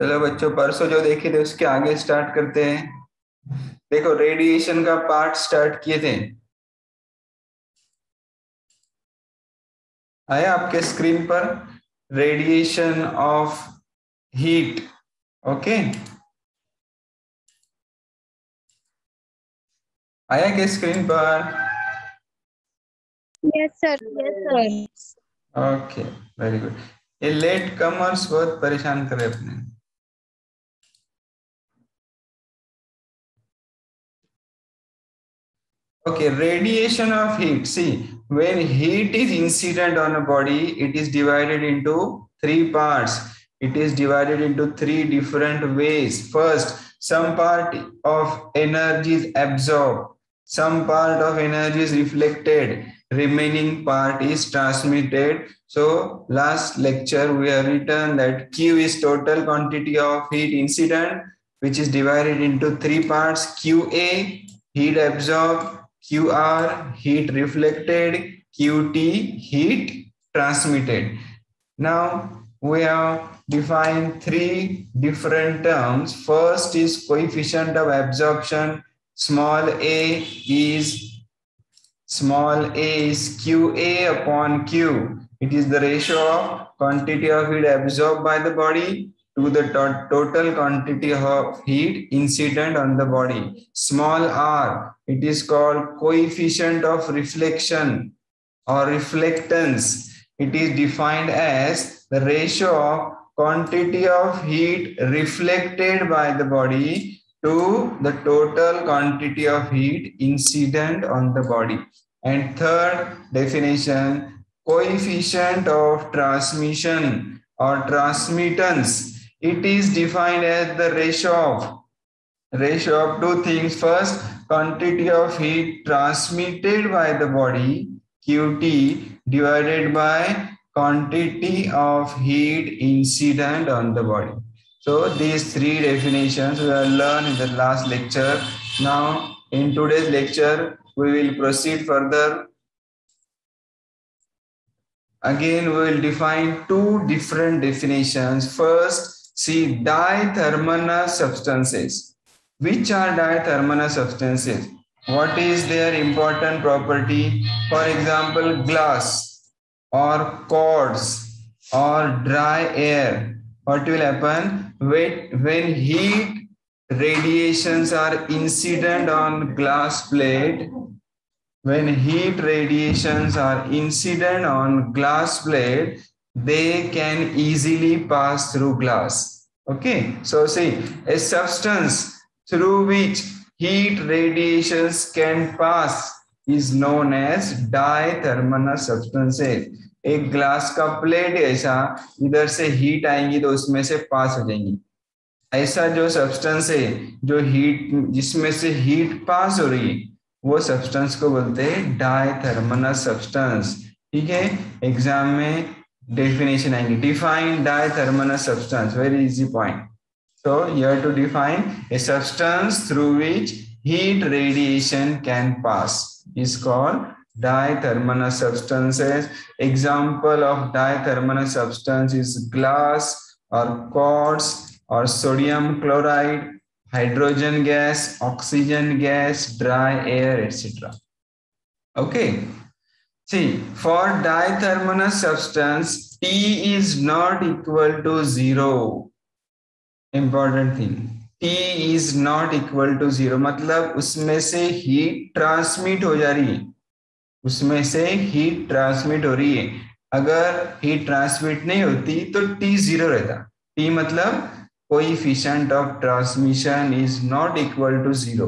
चलो बच्चों, परसों जो देखे थे उसके आगे स्टार्ट करते हैं। देखो, रेडिएशन का पार्ट स्टार्ट किए थे, आया आपके स्क्रीन पर? Radiation of heat. ओके, आया क्या स्क्रीन पर? Yes sir. Yes sir. Okay, very good. ये लेट कमर्स बहुत परेशान करे अपने। Okay, radiation of heat. See, when heat is incident on a body, it is divided into three parts. It is divided into three different ways. First, some part of energy is absorbed, some part of energy is reflected, remaining part is transmitted. So, last lecture we have written that Q is total quantity of heat incident, which is divided into three parts: QA, heat absorbed; QR, heat reflected; QT, heat transmitted. Now we have defined three different terms. First is coefficient of absorption. Small a is QA upon Q. It is the ratio of quantity of heat absorbed by the body to the total quantity of heat incident on the body. Small r, it is called coefficient of reflection or reflectance. It is defined as the ratio of quantity of heat reflected by the body to the total quantity of heat incident on the body. And third definition, coefficient of transmission or transmittance. It is defined as the ratio of two things. First, quantity of heat transmitted by the body, QT, divided by quantity of heat incident on the body. So these three definitions we have learned in the last lecture. Now in today's lecture we will proceed further. Again, we will define two different definitions. First, see dithermal substances. Which are dithermal substances? What is their important property? For example, glass or cords or dry air. What will happen when heat radiations are incident on glass plate? When heat radiations are incident on glass plate, they can easily pass through glass. Okay, so see, a substance through which heat radiations can pass is known as dithermal substances. एक glass का plate ऐसा, इधर से heat आएंगी तो उसमें से पास हो जाएंगी। ऐसा जो सब्सटेंस है, जो हीट, जिसमें से हीट पास हो रही है, वो सब्सटेंस को बोलते हैं डायथर्मल सब्सटेंस। ठीक है, एग्जाम में डेफिनेशन आएंगे। Define diathermal substance, very easy point. So you have to define a substance through which heat radiation can pass is called dithermal substances. Example of dithermal substance is glass or quartz or sodium chloride, hydrogen gas, oxygen gas, dry air, etc. Okay. See, for dithermal substance, T is not equal to 0. Important thing. T is not equal to 0. मतलब उसमें से heat transmit हो जा रही है, उसमें से heat transmit हो रही है। अगर हीट ट्रांसमिट नहीं होती तो T 0 रहता। T मतलब coefficient of transmission is not equal to 0.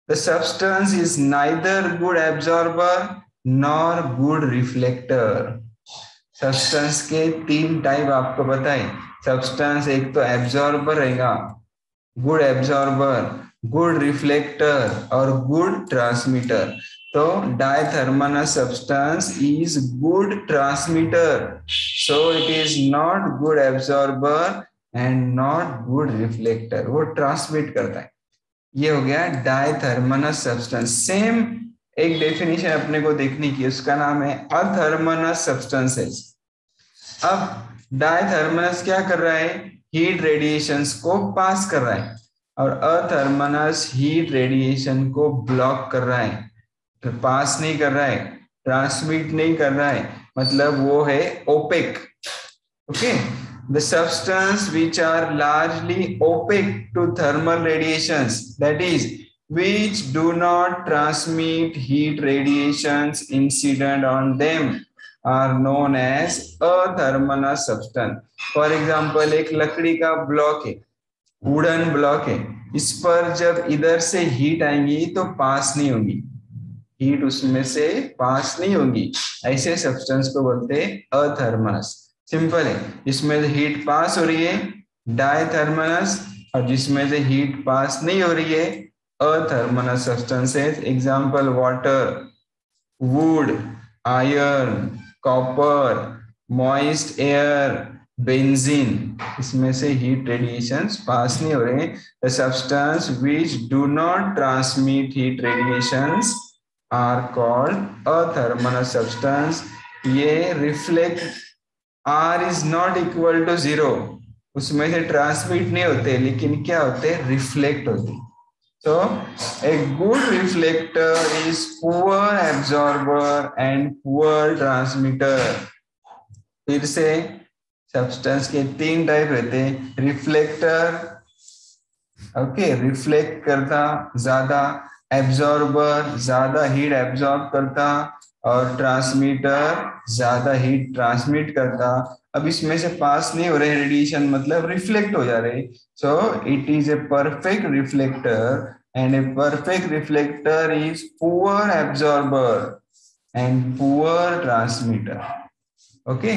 The substance is neither good absorber nor good reflector. Substance के तीन टाइप आपको बताए। सब्सटेंस एक तो एब्जॉर्बर रहेगा, गुड एब्जॉर्बर, गुड रिफ्लेक्टर और गुड ट्रांसमीटर। तो diathermal substance is good transmitter, so it is not good absorber and not good reflector. वो ट्रांसमिट करता है। ये हो गया डायथर्मल सब्सटेंस। सेम एक डेफिनेशन अपने को देखने की, उसका नाम है अथर्मल सब्सटेंसेस। अब डायथर्मल क्या कर रहा है? हीट रेडिएशंस को पास कर रहा है और अथर्मनस हीट रेडिएशन को ब्लॉक कर रहा है, तो पास नहीं कर रहा है, ट्रांसमिट नहीं कर रहा है, मतलब वो है opaque. Okay, the substance which are largely opaque to thermal radiations, that is which do not transmit heat radiations incident on them, are known as athermalous substance. For example, एक लकड़ी का ब्लॉक है, वुडन ब्लॉक है, इस पर जब इधर से हीट आएंगी तो पास नहीं होगी, हीट उसमें से पास नहीं होगी, ऐसे सब्सटेंस को बोलते हैं अथर्मलस। सिंपल है, जिसमें से हीट पास हो रही है डायथर्मलस और जिसमें से हीट पास नहीं हो रही है athermanous substances. Example water, wood, iron, copper, moist air, benzene, इसमें से हीट रेडिएशंस पास नहीं हो रहे। The substance which do not transmit heat radiations are called athermanous substance. ये reflect, R is not equal to 0, उसमें से ट्रांसमिट नहीं होते लेकिन क्या होते, रिफ्लेक्ट होते। So a good reflector is poor absorber and poor transmitter. फिर से सब्सटेंस के 3 टाइप रहते हैं, रिफ्लेक्टर, ओके, रिफ्लेक्ट करता ज्यादा, एब्जॉर्बर ज्यादा हीट एब्जॉर्ब करता और ट्रांसमीटर ज्यादा हीट ट्रांसमिट करता। अब इसमें से पास नहीं हो रहे रेडिएशन, मतलब रिफ्लेक्ट हो जा रहे। सो it is a perfect reflector and a perfect reflector is poor absorber and poor transmitter. Okay,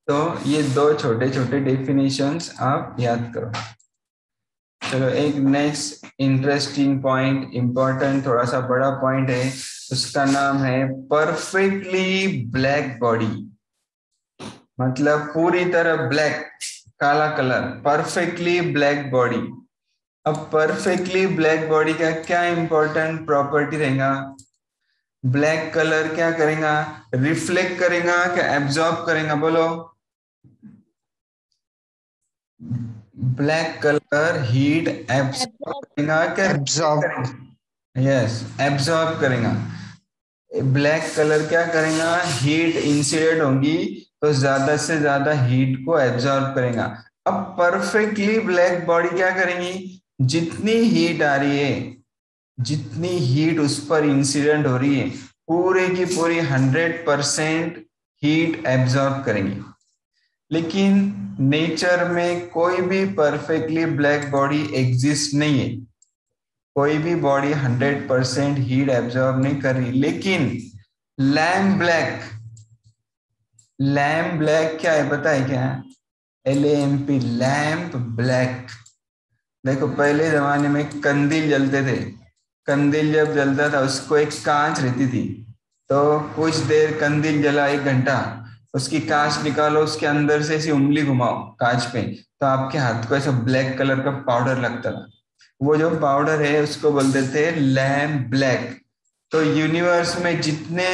तो ये 2 छोटे छोटे डेफिनेशंस आप याद करो। चलो एक नेक्स्ट इंटरेस्टिंग पॉइंट, इंपॉर्टेंट, थोड़ा सा बड़ा पॉइंट है, उसका नाम है परफेक्टली ब्लैक बॉडी, मतलब पूरी तरह ब्लैक, काला कलर, परफेक्टली ब्लैक बॉडी। अब परफेक्टली ब्लैक बॉडी का क्या इंपॉर्टेंट प्रॉपर्टी रहेगा? ब्लैक कलर क्या करेगा, रिफ्लेक्ट करेगा क्या एब्जॉर्ब करेगा, बोलो? ब्लैक कलर हीट एब्जॉर्ब करेगा क्या? एब्जॉर्ब, यस, एब्जॉर्ब करेगा। ब्लैक कलर क्या करेगा, हीट इंसिडेंट होगी तो ज्यादा से ज्यादा हीट को एब्जॉर्ब करेगा। अब परफेक्टली ब्लैक बॉडी क्या करेंगी, जितनी हीट आ रही है, जितनी हीट उस पर इंसिडेंट हो रही है, पूरे की पूरी 100% हीट एब्जॉर्ब करेंगी। लेकिन नेचर में कोई भी परफेक्टली ब्लैक बॉडी एग्जिस्ट नहीं है, कोई भी बॉडी 100% हीट एब्जॉर्ब नहीं कर रही। लेकिन लैम्प ब्लैक, लैम्प ब्लैक क्या है पता है क्या? LAMP, lamp black. देखो पहले जमाने में कंदील जलते थे, कंदील जब जलता था उसको एक कांच रहती थी, तो कुछ देर कंदील जला 1 घंटा, उसकी कांच निकालो, उसके अंदर से ऐसी उंगली घुमाओ कांच पे, तो आपके हाथ को ऐसा ब्लैक कलर का पाउडर लगता था। वो जो पाउडर है उसको बोलते थे लैम्प ब्लैक। तो यूनिवर्स में जितने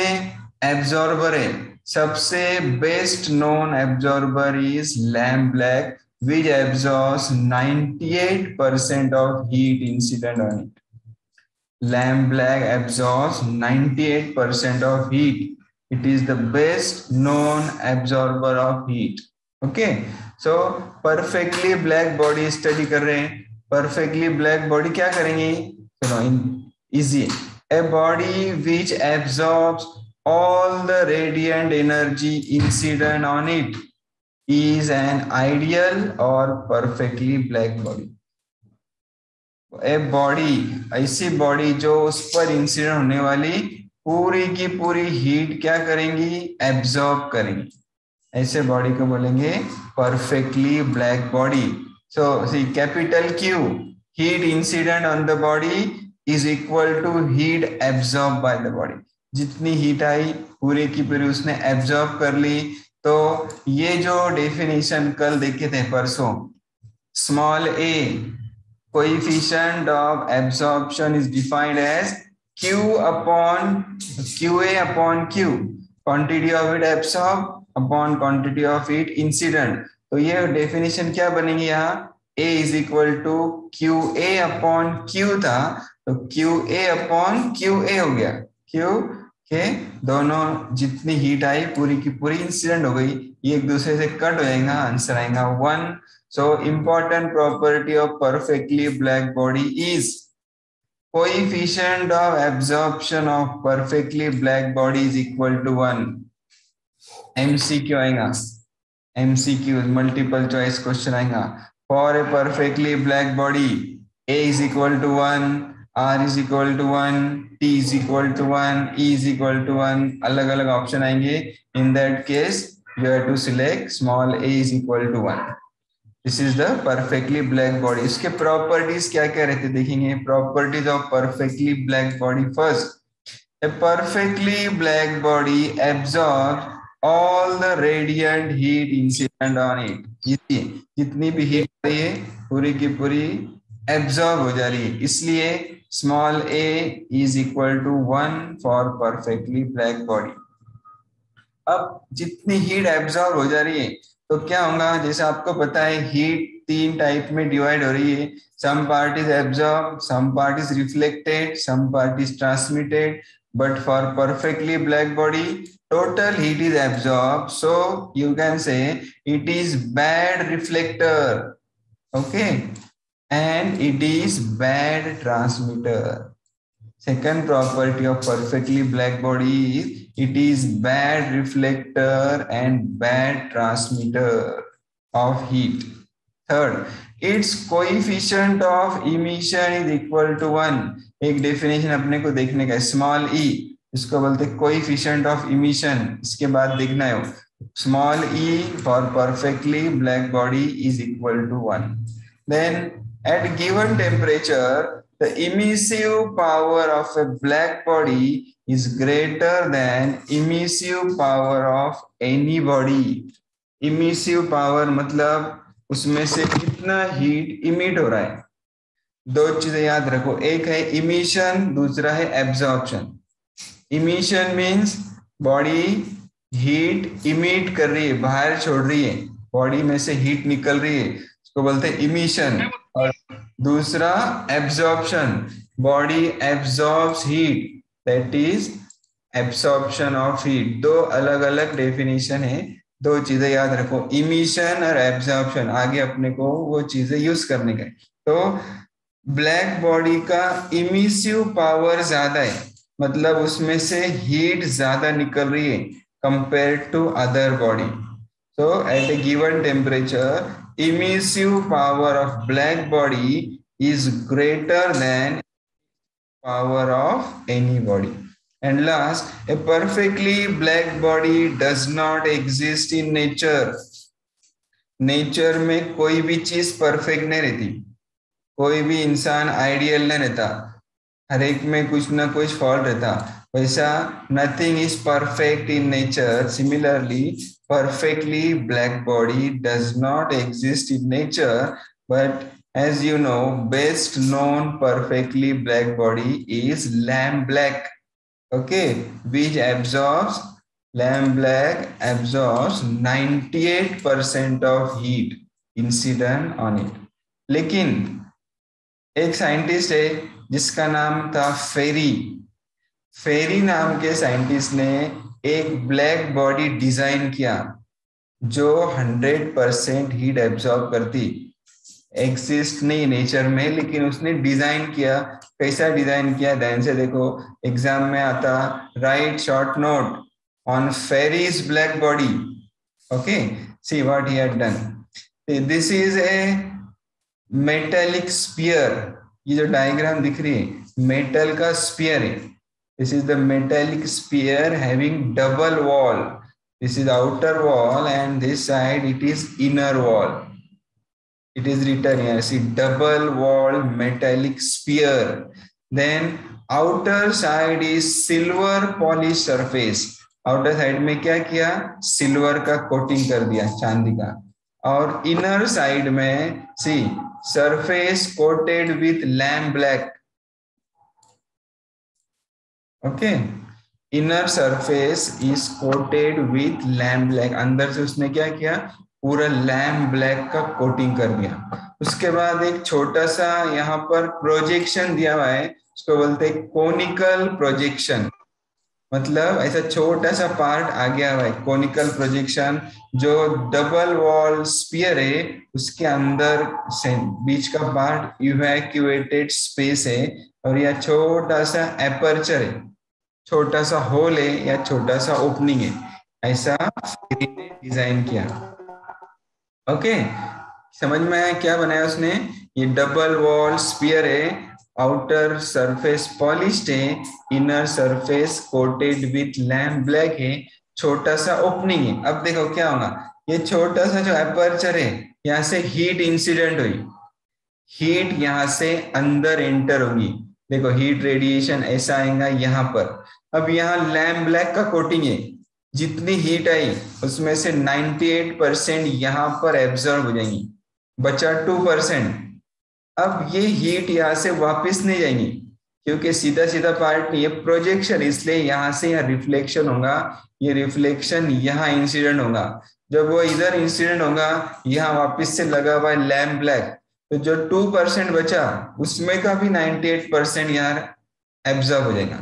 एब्जॉर्बर है, सबसे best known absorber is lamp black, which absorbs 98% of heat incident on it. Lamp black absorbs 98% of heat. It is the best known absorber of heat. Okay, so perfectly black body study कर रहे हैं। perfectly black body क्या करेंगे, चलो easy, a body which absorbs all the radiant energy incident on it is an ideal or perfectly black body. A body, ऐसी body जो उस पर इंसिडेंट होने वाली पूरी की पूरी हीट क्या करेंगी, एब्जॉर्ब करेंगी, ऐसे बॉडी को बोलेंगे perfectly black body. So see capital Q, heat incident on the body is equal to heat absorb by the body. जितनी हीट आई पूरी की पूरी उसने एब्जॉर्ब कर ली। तो ये जो डेफिनेशन कल देखे थे परसों, small a, coefficient of absorption is defined as QA upon Q, quantity of heat absorbed upon quantity of heat incident. तो ये डेफिनेशन क्या बनेगी यहाँ, A is equal to Q A upon Q था, तो Q A upon Q A हो गया, Q के दोनों जितनी हीट आई पूरी की पूरी इंसिडेंट हो गई, ये एक दूसरे से कट हो जाएगा, आंसर आएगा 1। So important property of perfectly black body is coefficient of absorption of perfectly black body is equal to 1। MCQ आएगा, MCQ मल्टीपल चॉइस क्वेश्चन आएगा। For a perfectly black body A is equal to 1, R is equal to 1, T is equal to 1, E is equal to 1, अलग अलग option आएंगे। In that case you have to select small a is equal to 1। This is the perfectly black body. इसके properties क्या क्या रहते देखेंगे। Properties of perfectly black body, first A perfectly black body absorb all the radiant heat incident on it. जितनी भी heat आ रही है पूरी की पूरी एब्जॉर्ब हो जा रही है, इसलिए small a is equal to 1 for perfectly black body. अब जितनी हीट एब्जॉर्ब हो जा रही है तो क्या होगा, जैसे आपको पता है हीट 3 टाइप में डिवाइड हो रही है, some part is absorb, some part is reflected, some part is transmitted, but for perfectly black body total heat is absorbed, so you can say it is bad reflector, okay, and it is bad transmitter. Second property of perfectly black body is it is bad reflector and bad transmitter of heat. Third, its coefficient of emission is equal to 1। एक definition अपने को देखने का, small e इसको बोलते coefficient of emission, इसके बाद देखना है small e for perfectly black body is equal to 1। Then at given temperature the emissive power of a black body is greater than emissive power of any body। emissive power मतलब उसमें से कितना heat emit हो रहा है। दो चीजें याद रखो, एक है इमिशन, दूसरा है absorption. Emission means body heat emit कर रही है, बाहर छोड़ रही है, बॉडी में से हीट निकल रही है, उसको बोलते हैं इमिशन। और दूसरा absorption, body absorbs heat, that is absorption of heat. दो अलग अलग डेफिनेशन है, दो चीजें याद रखो, इमिशन और एब्जॉर्प्शन, आगे अपने को वो चीजें यूज करने का। तो ब्लैक बॉडी का इमिसिव पावर ज्यादा है, मतलब उसमें से हीट ज्यादा निकल रही है compare to other body. So at a given temperature, emissive power of black body is greater than power of any body. And last, a perfectly black body does not exist in nature। Nature में कोई भी चीज perfect नहीं रहती, कोई भी इंसान ideal नहीं रहता, हर एक में कुछ ना कुछ फॉल्ट रहता। वैसा nothing is perfect in nature. Similarly perfectly black body does not exist in nature, but as you know, best known perfectly black body is lamp black, okay, which absorbs, lamp black absorbs 98% of heat incident on it। लेकिन एक scientist है जिसका नाम था फेरी। फेरी नाम के scientist ने एक ब्लैक बॉडी डिजाइन किया जो 100% हीट एब्जॉर्ब करती, एग्जिस्ट नहीं नेचर में, लेकिन उसने डिजाइन किया। कैसा डिजाइन किया, ध्यान से देखो, एग्जाम में आता, write short note on Fery's black body, okay, see what he had done. This is a metallic sphere, ये जो डायग्राम दिख रही है मेटल का स्फीयर है। This is the metallic sphere having double wall. This is outer wall and this side it is inner wall. It is written here, see, double wall metallic sphere. Then outer side is silver polished surface. Outer side में क्या किया, silver का coating कर दिया, चांदी का। और inner side में see, surface coated with lamp black, okay, inner surface is coated with lamp black. अंदर से उसने क्या किया, पूरा लैम्प ब्लैक का कोटिंग कर दिया। उसके बाद एक छोटा सा यहाँ पर प्रोजेक्शन दिया हुआ है, उसको बोलते हैं कोनिकल प्रोजेक्शन। मतलब ऐसा छोटा सा पार्ट आ गया हुआ है कोनिकल प्रोजेक्शन, जो डबल वॉल स्फीयर है उसके अंदर से बीच का पार्ट इवैक्यूएटेड स्पेस है, और यह छोटा सा एपर्चर है, छोटा सा होल है या छोटा सा ओपनिंग है, ऐसा डिजाइन किया। ओके, समझ में आया क्या बनाया उसने? ये डबल वॉल स्फीयर है, आउटर सरफेस पॉलिश्ड है, inner surface coated with lamp black है, छोटा सा ओपनिंग है। अब देखो क्या होगा, ये छोटा सा जो एपर्चर है यहाँ से हीट इंसिडेंट हुई, हीट यहाँ से अंदर एंटर होगी। देखो हीट रेडिएशन ऐसा आएगा यहाँ पर। अब यहाँ लैम्प ब्लैक का कोटिंग है, जितनी हीट आई उसमें से 98% यहाँ पर एब्जॉर्ब हो जाएंगी, बचा 2%। अब ये हीट यहाँ से वापस नहीं जाएंगी, क्योंकि सीधा सीधा पार्ट ये प्रोजेक्शन, इसलिए यहाँ से यहाँ रिफ्लेक्शन होगा, ये रिफ्लेक्शन यहाँ इंसिडेंट होगा। जब वो इधर इंसिडेंट होगा, यहाँ वापस से लगा हुआ है लैम्प ब्लैक, तो जो 2% बचा उसमें का भी 98% यहाँ एब्जॉर्ब हो जाएगा।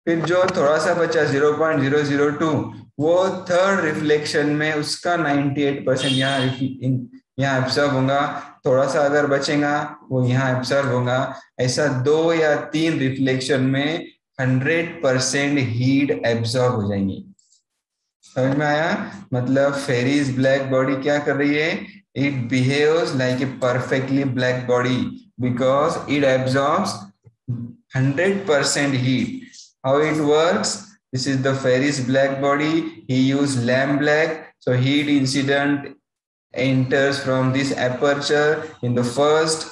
फिर जो थोड़ा सा बचा 0.002, वो थर्ड रिफ्लेक्शन में उसका 98% यहाँ एब्जॉर्ब होगा, थोड़ा सा अगर बचेगा वो यहाँ एब्जॉर्ब होगा। ऐसा 2 या 3 रिफ्लेक्शन में 100% हीट एब्जॉर्ब हो जाएंगी। समझ में आया? मतलब फेरीज ब्लैक बॉडी क्या कर रही है? It behaves like a perfectly black body because it absorbs 100% heat. How it works? This is the Ferris black body. He used lamp black, so heat incident enters from this aperture. In the first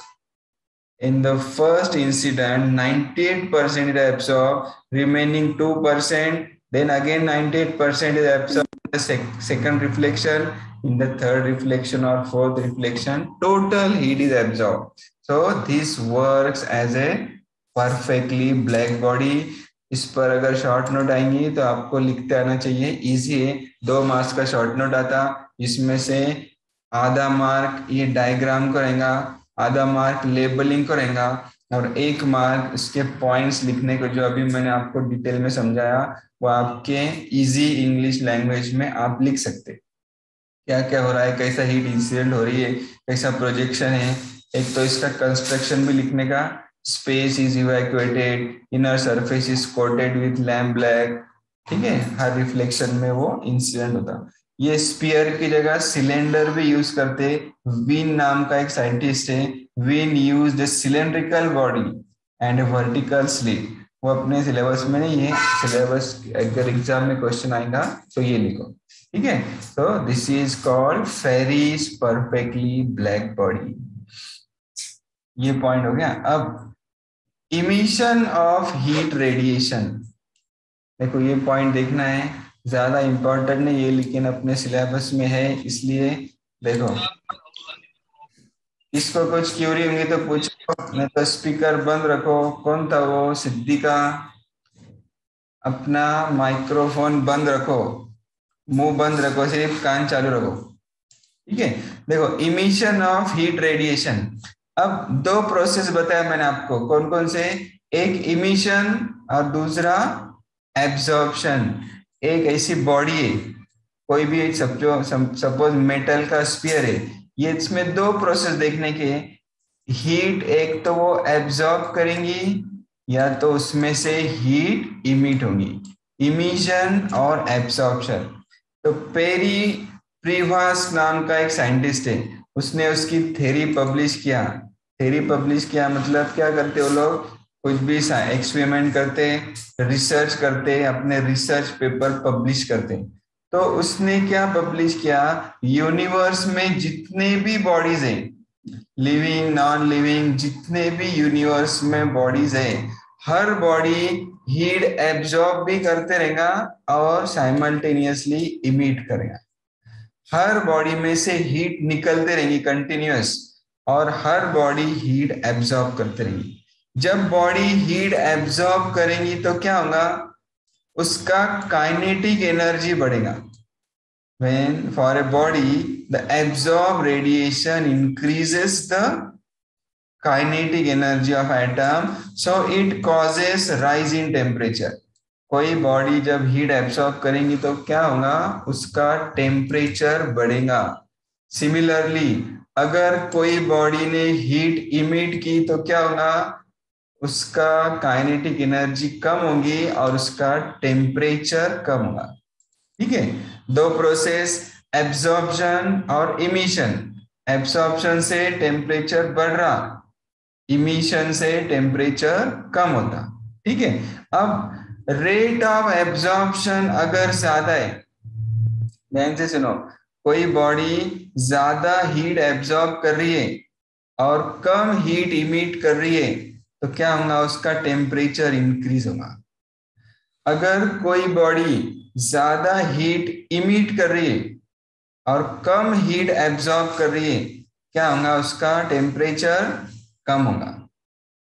incident, 98% is absorbed, remaining 2%. Then again 98% is absorbed in the second reflection. In the third reflection or fourth reflection, total heat is absorbed. So this works as a perfectly black body. इस पर अगर short note आएंगी तो आपको लिखते आना चाहिए, easy है। 2 मार्क्स का शॉर्ट नोट आता, इसमें से आधा मार्क ये डायग्राम को रहेगा, आधा मार्क लेबलिंग को रहेगा, और 1 मार्क इसके पॉइंट्स लिखने को, जो अभी मैंने आपको डिटेल में समझाया वो आपके इजी इंग्लिश लैंग्वेज में आप लिख सकते, क्या क्या हो रहा है, कैसा हीट इंसिडेंट हो रही है, कैसा प्रोजेक्शन है। एक तो इसका कंस्ट्रक्शन भी लिखने का, space is evacuated, inner surface is coated with lamp black, ठीक है, हर रिफ्लेक्शन में वो इंसिडेंट होता। ये स्पीयर की जगह सिलेंडर भी यूज करते। विन नाम का एक साइंटिस्ट है, win used a cylindrical body and a vertical slit. वो अपने सिलेबस में नहीं है, सिलेबस अगर एग्जाम में क्वेश्चन आएगा तो ये लिखो, ठीक है। तो this is called Fery's perfectly black body. ये पॉइंट हो गया। अब इमिशन ऑफ हीट रेडिएशन, देखो ये पॉइंट देखना है, ज्यादा इंपॉर्टेंट नहीं है लेकिन अपने सिलेबस में है, इसलिए देखो इसको कुछ क्यूरी होंगी तो पूछो, नहीं तो स्पीकर बंद रखो। कौन था वो? सिद्दीका, अपना माइक्रोफोन बंद रखो, मुंह बंद रखो, सिर्फ कान चालू रखो, ठीक है। देखो इमिशन ऑफ हीट रेडिएशन, अब 2 प्रोसेस बताया मैंने आपको, कौन कौन से? एक इमिशन और दूसरा एब्जॉर्प्शन। एक ऐसी बॉडी है, कोई भी सपोज मेटल का स्फीयर है, ये इसमें 2 प्रोसेस देखने के, हीट एक तो वो एब्जॉर्ब करेंगी या तो उसमें से हीट इमिट होगी, इमिशन और एब्जॉर्प्शन। तो पेरी प्रीवास नाम का एक साइंटिस्ट है, उसने उसकी थ्योरी पब्लिश किया। थ्योरी पब्लिश किया मतलब क्या करते वो लोग? कुछ भी एक्सपेरिमेंट करते, रिसर्च करते, अपने रिसर्च पेपर पब्लिश करते। तो उसने क्या पब्लिश किया? यूनिवर्स में जितने भी बॉडीज हैं, लिविंग नॉन लिविंग, जितने भी यूनिवर्स में बॉडीज है, हर बॉडी हीट एब्जॉर्ब भी करते रहेगा और साइमल्टेनियसली इमिट करेगा। हर बॉडी में से हीट निकलते रहेंगी कंटिन्यूअस, और हर बॉडी हीट एब्जॉर्ब करते रहेंगी। जब बॉडी हीट एब्जॉर्ब करेंगी तो क्या होगा? उसका काइनेटिक एनर्जी बढ़ेगा। when for a body the absorbed radiation increases the kinetic energy of atom, so it causes rise in temperature. कोई बॉडी जब हीट एब्सॉर्ब करेंगी तो क्या होगा, उसका टेम्परेचर बढ़ेगा. सिमिलरली अगर कोई बॉडी ने हीट इमिट की तो क्या होगा, उसका काइनेटिक एनर्जी कम होगी और उसका टेम्परेचर कम होगा. ठीक है, दो प्रोसेस, एब्जॉर्प्शन और इमिशन. एब्जॉर्प्शन से टेम्परेचर बढ़ रहा, इमिशन से टेम्परेचर कम होता. ठीक है, अब रेट ऑफ एब्जॉर्प्शन अगर ज्यादा है, ध्यान से सुनो, कोई बॉडी ज्यादा हीट एब्जॉर्ब कर रही है और कम हीट इमिट कर रही है तो क्या होगा, उसका टेम्परेचर इंक्रीज होगा. अगर कोई बॉडी ज्यादा हीट इमिट कर रही है और कम हीट एब्जॉर्ब कर रही है, क्या होगा, उसका टेम्परेचर कम होगा.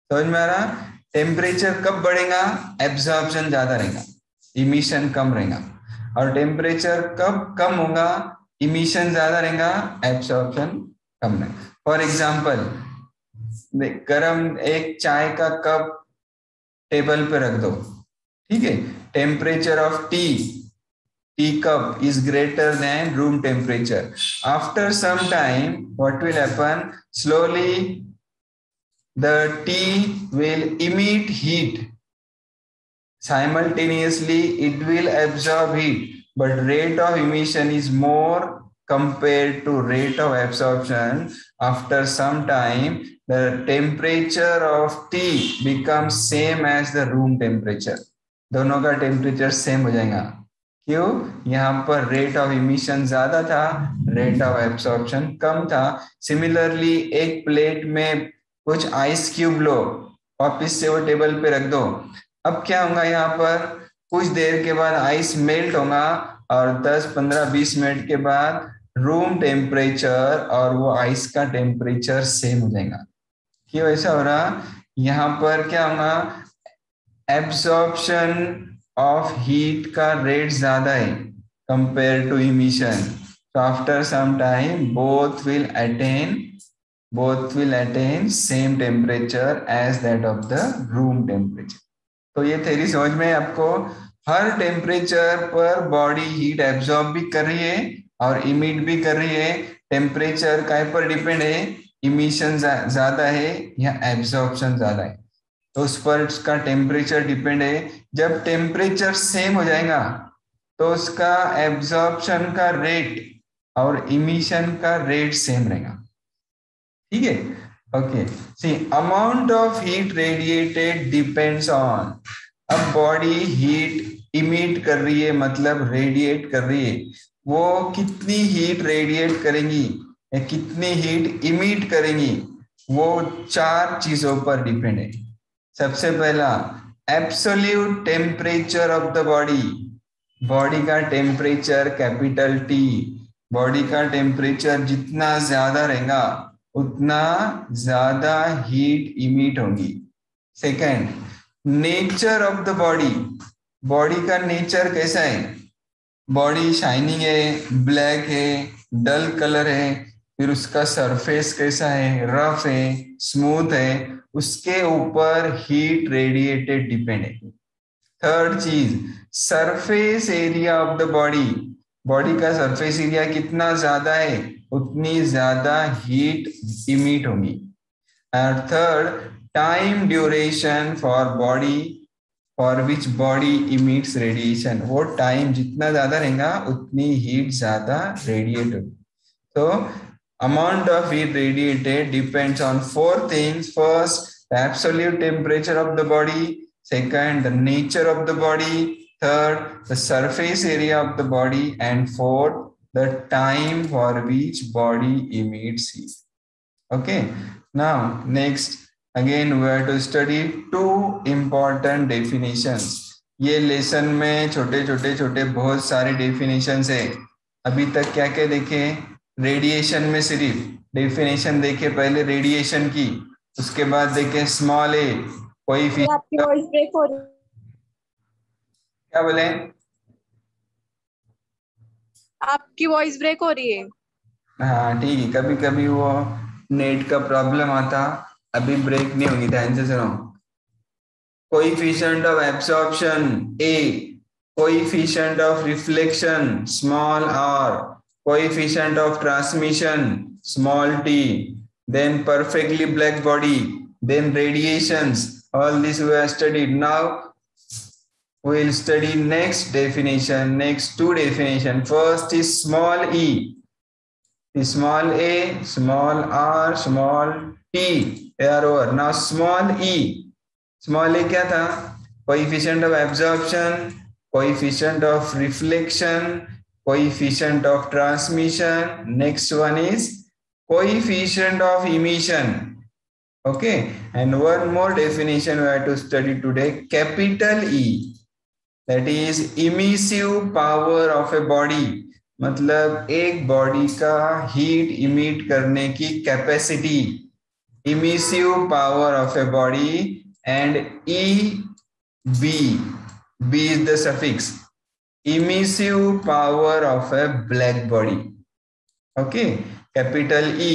समझ में आ रहा, टेम्परेचर कब बढ़ेगा, एब्जॉर्प्शन ज्यादा रहेगा, इमिशन कम रहेगा. और टेम्परेचर कब कम होगा, इमिशन ज्यादा रहेगा, एब्जॉर्प्शन कम रहेगा. फॉर एग्जाम्पल, गरम एक चाय का कप टेबल पे रख दो. ठीक है, temperature of T cup is greater than room temperature. After some time, what will happen? Slowly, the tea will emit heat. Simultaneously, it will absorb heat, but rate of emission is more compared to rate of absorption. After some time, the temperature of tea becomes same as the room temperature. दोनों का temperature same हो जाएगा. क्यों, यहाँ पर rate of emission ज्यादा था, rate of absorption कम था. सिमिलरली एक प्लेट में कुछ आइस क्यूब लो, वापिस से वो टेबल पे रख दो. अब क्या होगा, यहाँ पर कुछ देर के बाद आइस मेल्ट होगा और 10, 15, 20 मिनट के बाद रूम टेम्परेचर और वो आइस का टेम्परेचर सेम हो जाएगा. क्यों ऐसा हो रहा, यहाँ पर क्या होगा, एब्सॉर्प्शन ऑफ हीट का रेट ज्यादा है compare to emission. so after some time both will attain same temperature as that of the room temperature. तो ये थ्योरी समझ में है आपको, हर टेम्परेचर पर बॉडी हीट एब्जॉर्ब भी कर रही है और इमिट भी कर रही है. टेम्परेचर काय पर डिपेंड है, इमिशन ज्यादा है या एब्जॉर्प्शन ज्यादा है, तो उस पर उसका टेम्परेचर डिपेंड है. जब टेम्परेचर सेम हो जाएगा तो उसका एब्जॉर्प्शन का रेट और इमिशन का रेट सेम रहेगा. ठीक है, okay. See, amount of heat radiated depends on, अब बॉडी हीट इमिट कर रही है मतलब रेडिएट कर रही है, वो कितनी हीट रेडिएट करेंगी या कितनी हीट इमिट करेंगी, वो 4 चीजों पर डिपेंड है. सबसे पहला, absolute temperature of the body. Body का टेम्परेचर कैपिटल टी, बॉडी का टेम्परेचर जितना ज्यादा रहेगा उतना ज्यादा हीट इमिट होगी. Second, nature of the body. Body का नेचर कैसा है, बॉडी शाइनिंग है, ब्लैक है, डल कलर है, फिर उसका सरफेस कैसा है, रफ है, स्मूथ है, उसके ऊपर हीट रेडिएटेड डिपेंड है. थर्ड चीज, surface area of the body. Body का सरफेस एरिया कितना ज्यादा है उतनी ज्यादा हीट इमिट होगी. और third, time duration for body for which body emits radiation. वो टाइम जितना ज्यादा रहेगा उतनी हीट ज्यादा रेडिएट होगी. तो amount of heat radiated depends on 4 things. First, the absolute temperature of the body. Second, the nature of the body. Third, the surface area of the body. And fourth, the time for which body emits heat. Okay. Now, next, again, we have to study 2 important definitions. ये lesson में छोटे छोटे छोटे बहुत सारे definitions है. अभी तक क्या क्या देखे, रेडिएशन में सिर्फ डेफिनेशन देखे, पहले रेडिएशन की, उसके बाद देखे स्मॉल ए, कोई आपकी वॉइस ब्रेक हो रही है. क्या बोले, आपकी वॉइस ब्रेक हो रही है। हाँ ठीक है, कभी कभी वो नेट का प्रॉब्लम आता। अभी ब्रेक नहीं होगी, ध्यान से सुनो। Coefficient of absorption a, coefficient of reflection small r, coefficient of transmission small t, then perfectly black body, then radiations. All this we have studied. Now we will study next definition, next two definition. First is small e, small a, small r, small t. They are over. Now small e. Small a क्या था? Coefficient of absorption, coefficient of reflection, coefficient of transmission. Next one is coefficient of emission. Okay, and one more definition we have to study today, capital E, that is emissive power of a body. मतलब एक body का heat emit करने की capacity, emissive power of a body. And EB, B is the suffix, emissive power of a black body. Okay, capital E,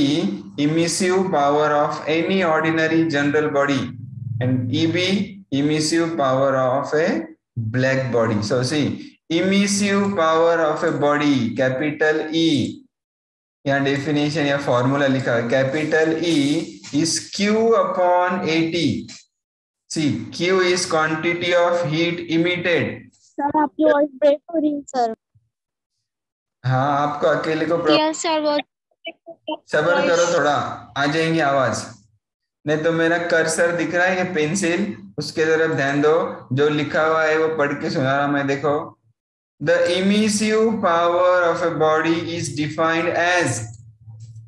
emissive power of any ordinary general body, and EB, emissive power of a black body. So see, emissive power of a body, capital E, यहाँ definition या formula लिखा है, capital E is Q upon AT. See, Q is quantity of heat emitted. Sir आपकी voice break हो रही है sir. हाँ, आपको अकेले को यस सर, सब्र करो थोड़ा, आ जाएंगी आवाज। नहीं तो मेरा कर्सर दिख रहा है ये पेंसिल, उसके तरफ ध्यान दो, जो लिखा हुआ है वो पढ़ के सुना रहा मैं। देखो, the emissive power of a body is defined as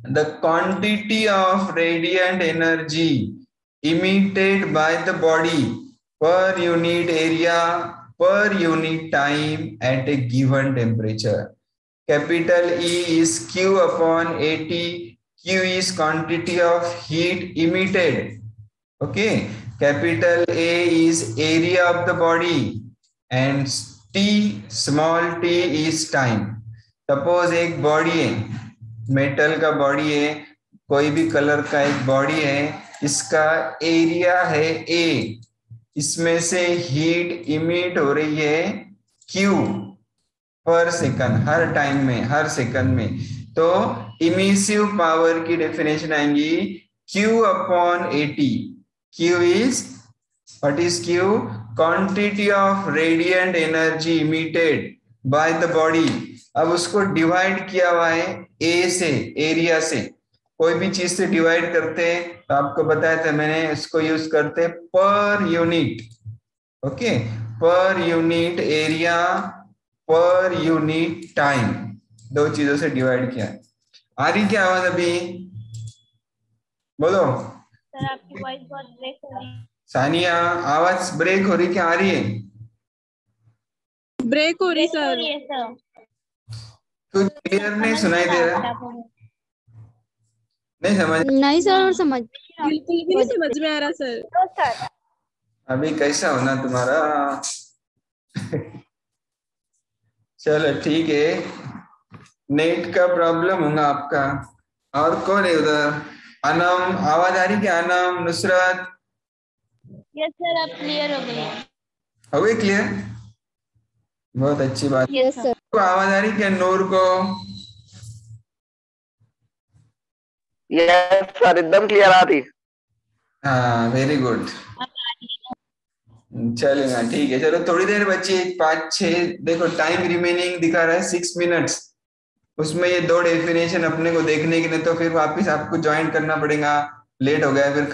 the quantity of radiant energy emitted by the body per unit area per unit time at a given temperature. Capital E is Q upon AT. Q is quantity of heat emitted. Okay. Capital A is area of the body and T, small t is time. Suppose एक body है, metal का body है, कोई भी colour का एक body है, इसका एरिया है A, इसमें से हीट इमिट हो रही है Q पर सेकंड, हर टाइम में, हर सेकंड में। तो इमिसिव पावर की डेफिनेशन आएंगी Q upon AT. Q is, what is Q? Quantity of radiant energy emitted by the body. अब उसको डिवाइड किया हुआ है A से, एरिया से। कोई भी चीज से डिवाइड करते हैं तो आपको बताया था मैंने, इसको यूज करते पर यूनिट। ओके, पर unit area per unit time, दो चीजों से डिवाइड किया है। आ रही क्या आवाज अभी? बोलो सर आपकी वॉइस बहुत ब्रेक हो रही है। सानिया, आवाज ब्रेक हो रही क्या आ रही है? ब्रेक हो रही सर। कुछ क्लियर नहीं सुनाई दे रहा? नहीं समझ? नहीं सर, समझ बिल्कुल भी नहीं समझ में आ रहा सर। अभी कैसा होना तुम्हारा? चलो ठीक है, नेट का प्रॉब्लम होगा आपका। और कौन है उधर? अनम, आवाज आ रही क्या? अनम, नुसरत? यस सर, अब क्लियर हो गई। हो गई क्लियर? बहुत अच्छी बात। Yes sir. तो आवाज आ रही क्या नूर को? यस सर, एकदम क्लियर आ रही। हाँ, वेरी गुड, चलेगा ठीक है। चलो थोड़ी देर बची, 5-6, देखो टाइम रिमेनिंग दिखा रहा है 6 मिनट्स। उसमें ये दो डेफिनेशन अपने को देखने के लिए, तो फिर वापस आपको ज्वाइन करना पड़ेगा, लेट हो गया, फिर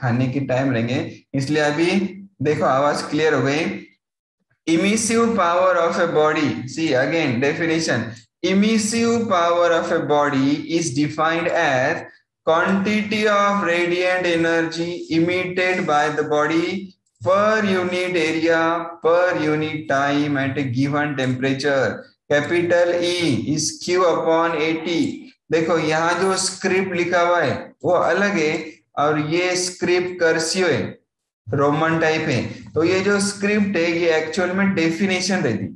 खाने की टाइम लेंगे, इसलिए अभी देखो आवाज क्लियर हो गई। Emissive power of a body, see again definition, emissive power of a body is defined as quantity of radiant energy emitted by the body per unit area per unit time at a given temperature. Capital E is Q upon AT. देखो यहाँ जो script लिखा हुआ है वो अलग है, और ये स्क्रिप्ट कर्सिव है, रोमन टाइप है। तो ये जो स्क्रिप्ट है ये एक्चुअल में डेफिनेशन रहती,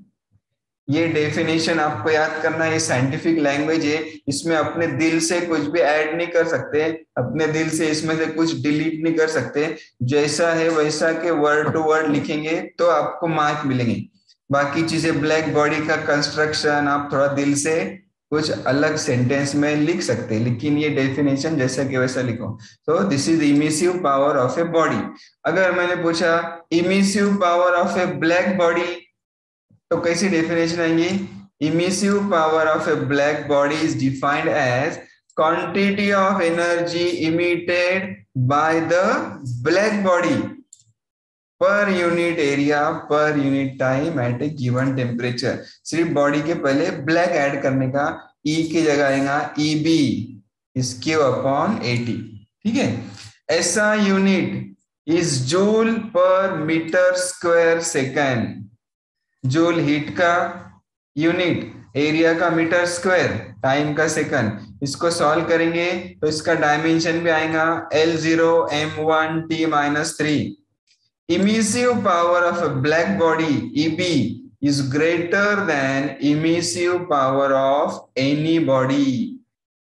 ये डेफिनेशन आपको याद करना, ये साइंटिफिक लैंग्वेज है, इसमें अपने दिल से कुछ भी ऐड नहीं कर सकते, अपने दिल से इसमें से कुछ डिलीट नहीं कर सकते, जैसा है वैसा के वर्ड टू वर्ड लिखेंगे तो आपको मार्क मिलेंगे। बाकी चीजें ब्लैक बॉडी का कंस्ट्रक्शन आप थोड़ा दिल से कुछ अलग सेंटेंस में लिख सकते हैं, लेकिन ये डेफिनेशन जैसा कि वैसा लिखो। तो this is emissive power of a body. अगर मैंने पूछा emissive power of a black body, तो कैसी डेफिनेशन आएंगी? Emissive power of a black body is defined as quantity of energy emitted by the black body per unit area per unit time at a given temperature. सिर्फ body के पहले black add करने का, ई की जगह आएगा EB is Q upon AT। ठीक है, ऐसा unit is joule per metre square second. Joule heat का यूनिट, एरिया का मीटर स्क्वायर, टाइम का सेकंड। इसको सॉल्व करेंगे तो इसका डायमेंशन भी आएगा L0 M1 T-3। Emissive power of a black body EB is greater than emissive power of any body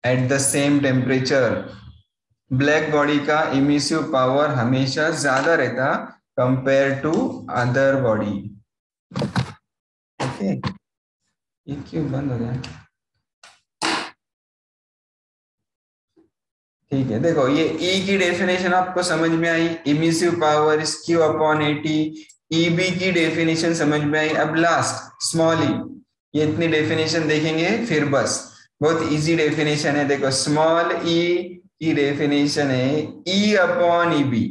at the same temperature. Black body का emissive power हमेशा ज्यादा रहता compare to other body. Okay, ये क्यों बंद हो गया? ठीक है, देखो ये E की डेफिनेशन आपको समझ में आई, emissive power is Q upon AT। EB की डेफिनेशन समझ में आई। अब लास्ट स्मॉल e, ये इतनी डेफिनेशन देखेंगे फिर बस, बहुत इजी डेफिनेशन है। देखो स्मॉल e की डेफिनेशन है E upon EB।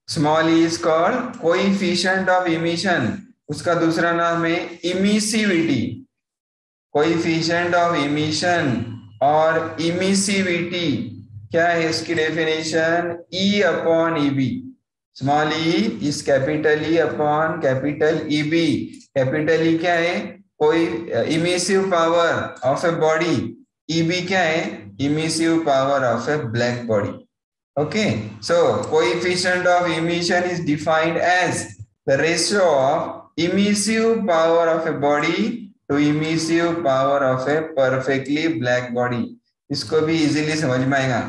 Small e is called coefficient of emission, उसका दूसरा नाम है इमिसिविटी। कोएफिशिएंट ऑफ इमिशन और इमिसिविटी क्या है इसकी definition? E upon EB। Small e is capital E upon capital EB। Capital E क्या है? कोई emissive power of a body. EB क्या है? Emissive power of a black body. Okay, so coefficient of emission is defined as the ratio of emissive power of a body to emissive power of a perfectly black body. इसको भी easily समझ में आएगा।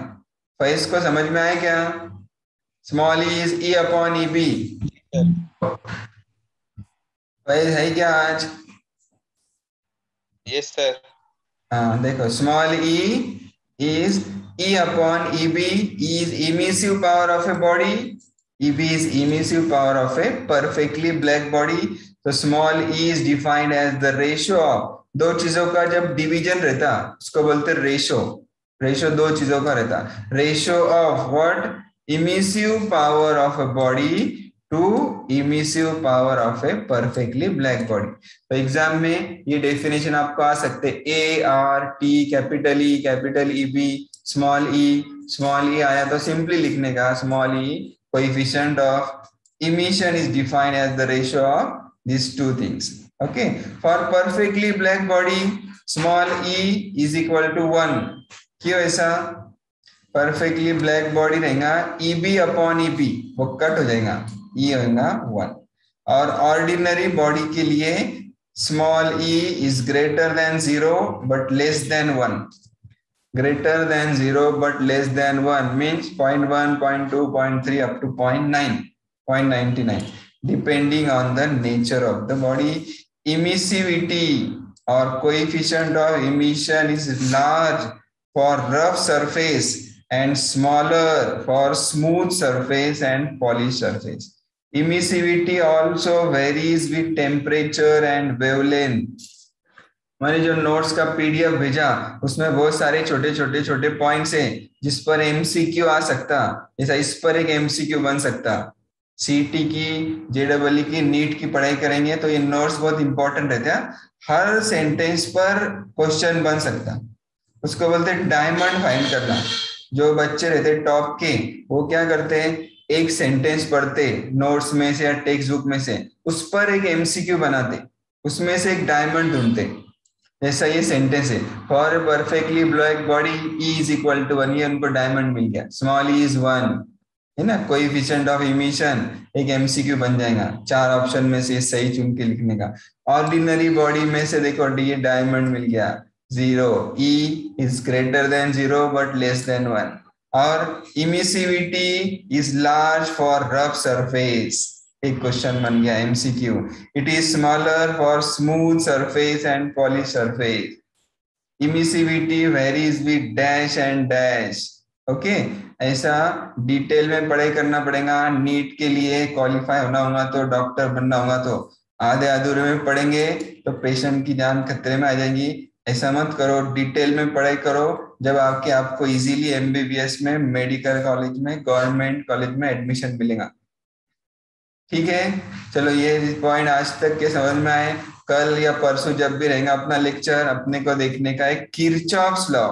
फैज को समझ में आया क्या? Small e is E upon EB। Faiz है क्या आज? Yes sir. हाँ देखो, small e is E upon EB is emissive power of a body. EB is emissive power of a perfectly black body. तो small e is defined as the ratio of, दो चीजों का जब division रहता उसको बोलते रेशो। रेशो दो चीजों का रहता, ratio of what? Emissive power of a body to emissive power of a perfectly black body. तो एग्जाम में ये डेफिनेशन आपको आ सकते ART capital E capital EB small e आया तो सिंपली लिखने का small e coefficient of emission is defined as the ratio of these two things. Okay, for perfectly black body small e is equal to 1। क्यों ऐसा? Perfectly black body रहेगा EB upon EB, वो cut हो जाएगा, E होगा 1। और ordinary body के लिए small e is greater than 0 but less than 1। greater than 0 but less than 1 means 0.1, 0.2, 0.3 up to 0.9, 0.99 depending on the nature of the body. Emissivity or coefficient of emission is large for rough surface and smaller for smooth surface and polished surface. Emissivity also varies with temperature and wavelength. मैंने जो notes का PDF भेजा उसमें बहुत सारे छोटे points हैं जिस पर MCQ आ सकता, जैसा इस पर एक MCQ बन सकता। CT की, JEE की, नीट की पढ़ाई करेंगे तो ये नोट्स बहुत इंपॉर्टेंट रहते हैं। हर सेंटेंस पर क्वेश्चन बन सकता, उसको बोलते हैं डायमंड फाइंड करना। जो बच्चे रहते टॉप के वो क्या करते हैं, एक सेंटेंस पढ़ते नोट्स में से या टेक्स्ट बुक में से, उस पर एक MCQ बनाते, उसमें से एक डायमंड ढूंढते। जैसा ये सेंटेंस है, for perfectly black body E is equal to 1, ये उनको डायमंड मिल गया। स्मॉल e इज 1, है ना, कोएफिशिएंट ऑफ इमिशन एक एमसीक्यू बन जाएगा, 4 ऑप्शन में से सही चुन के लिखने का। ऑर्डिनरी बॉडी में से देखो डी डायमंड मिल गया 0, E is greater than 0 but less than 1, और emissivity is large for rough surface, एक क्वेश्चन बन गया MCQ. It is smaller for smooth surface and polish surface. Emissivity varies with dash and dash. Okay, ऐसा detail में पढ़ाई करना पड़ेगा NEET के लिए, क्वालिफाई होना होगा तो, डॉक्टर बनना होगा तो। आधे अधूरे में पढ़ेंगे तो पेशेंट की जान खतरे में आ जाएगी। ऐसा मत करो, डिटेल में पढ़ाई करो, जब आपको इजीली एमबीबीएस में, मेडिकल कॉलेज में, गवर्नमेंट कॉलेज में एडमिशन मिलेगा। ठीक है, चलो ये पॉइंट आज तक के समझ में आए। कल या परसों जब भी रहेगा अपना लेक्चर, अपने को देखने का है किरचॉफ्स लॉ।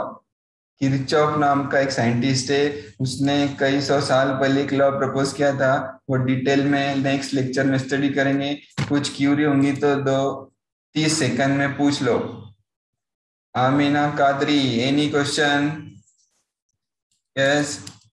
किरचॉफ नाम का एक साइंटिस्ट है, उसने कई 100 साल पहले एक लॉ प्रपोज किया था, वो डिटेल में नेक्स्ट लेक्चर में स्टडी करेंगे। कुछ क्यूरी होंगी तो 30 सेकंड में पूछ लो। Amina Qadri, any question? Yes